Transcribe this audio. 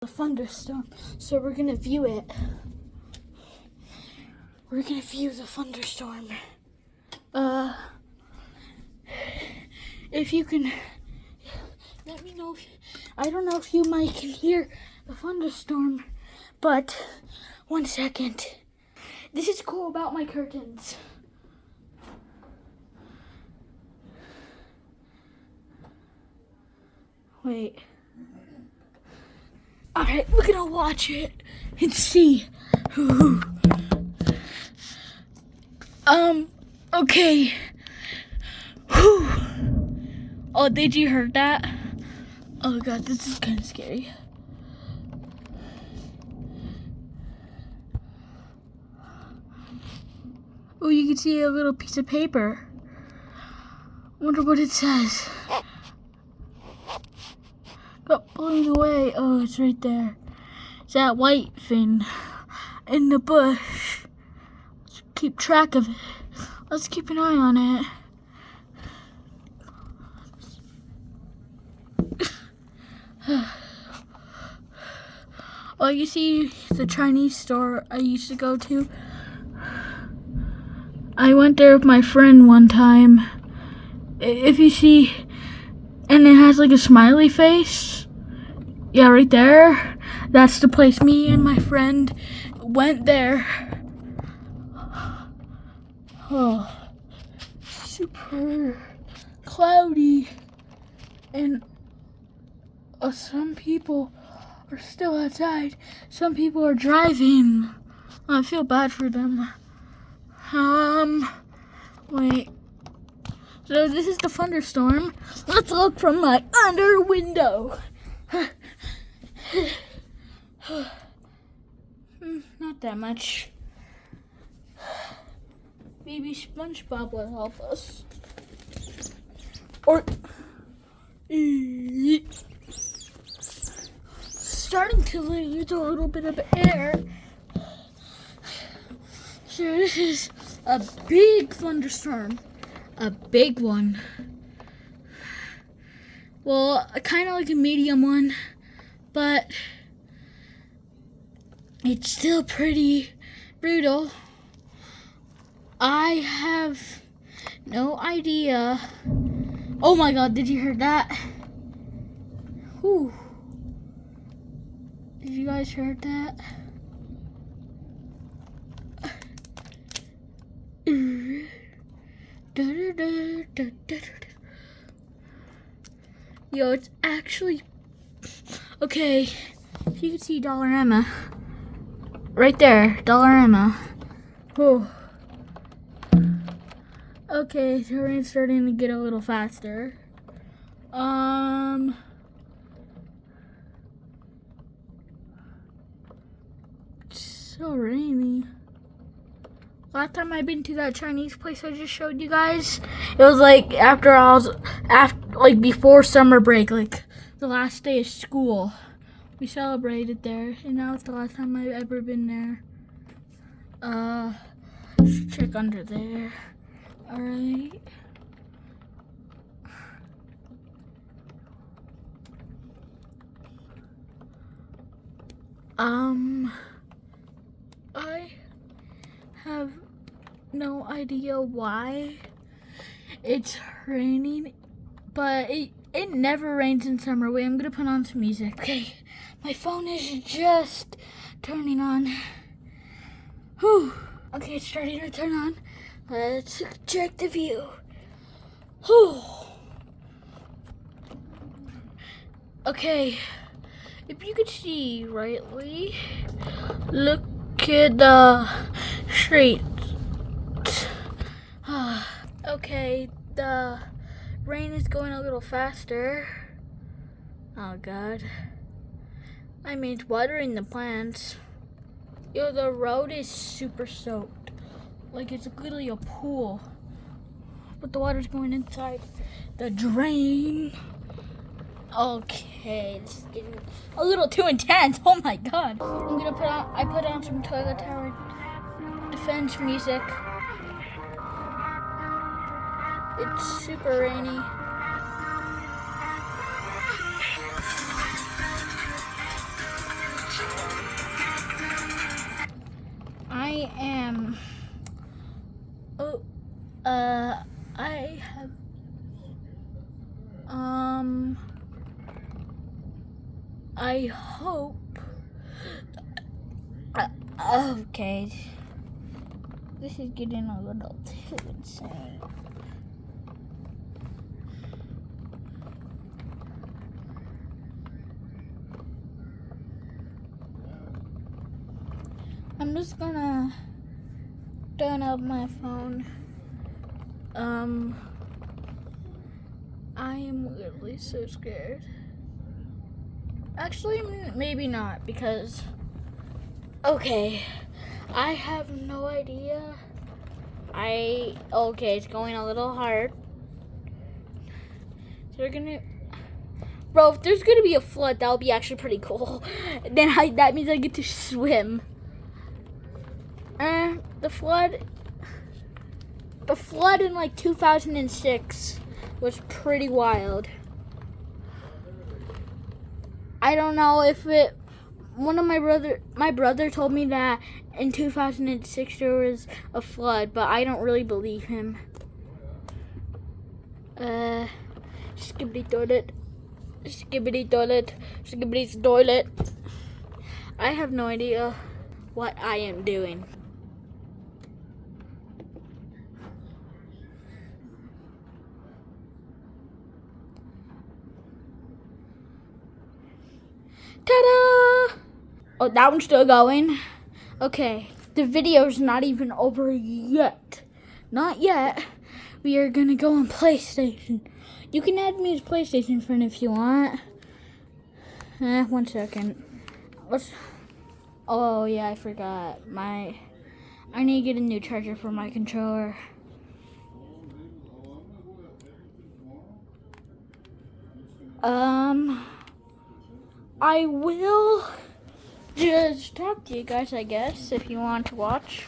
The thunderstorm, so we're gonna view it. We're gonna view the thunderstorm. If you can, let me know. I don't know if you might can hear the thunderstorm, but 1 second. This is cool about my curtains. Wait. Alright, we're gonna watch it and see. Okay. Oh, did you hear that? Oh god, this is kind of scary. Oh, you can see a little piece of paper. Wonder what it says. Got blown away. Oh, it's right there. It's that white thing in the bush. Let's keep track of it. Let's keep an eye on it. Oh, you see the Chinese store I used to go to? I went there with my friend one time. If you see, and it has like a smiley face. Yeah, right there. That's the place me and my friend went there. Oh, super cloudy. And some people are still outside. Some people are driving. I feel bad for them. Wait. So this is the thunderstorm. Let's look from my under window. Not that much. Maybe SpongeBob will help us. Or starting to lose a little bit of air. So this is a big thunderstorm. A big one. Well, kind of like a medium one, but it's still pretty brutal. I have no idea. Oh my god, did you hear that? Whew. Did you guys hear that? Yo, it's actually okay. If you can see Dollarama right there, Dollarama. Oh. Okay, so rain's starting to get a little faster. It's so rainy. Last time I've been to that Chinese place I just showed you guys, it was like like before summer break, like the last day of school. We celebrated there, and now it's the last time I've ever been there. Let's check under there. Alright. I have no idea why it's raining, but it never rains in summer. Wait, I'm gonna put on some music. Okay, my phone is just turning on. Whew. Okay, it's starting to turn on. Let's check the view. Whew. Okay, if you could see rightly, look at the street. Okay, the rain is going a little faster. Oh god. I mean, it's watering the plants. Yo, the road is super soaked. Like it's literally a pool. But the water's going inside the drain. Okay, this is getting a little too intense. Oh my god. I put on some Toilet Tower Defense music. It's super rainy. I am. Oh, I have. I hope. Okay. This is getting a little too insane. I'm just gonna turn up my phone. I am literally so scared. Actually, maybe not, because, okay, I have no idea. Okay, it's going a little hard. So bro, if there's gonna be a flood, that would be actually pretty cool. Then that means I get to swim. The flood in like 2006 was pretty wild. I don't know if my brother told me that in 2006 there was a flood, but I don't really believe him. Skibbity toilet, skibbity toilet, skibbity toilet. I have no idea what I am doing. Ta-da! Oh, that one's still going. Okay, the video's not even over yet. Not yet. We are gonna go on PlayStation. You can add me as PlayStation friend if you want. 1 second. Oh yeah, I forgot. I need to get a new charger for my controller. I will just talk to you guys, I guess, if you want to watch.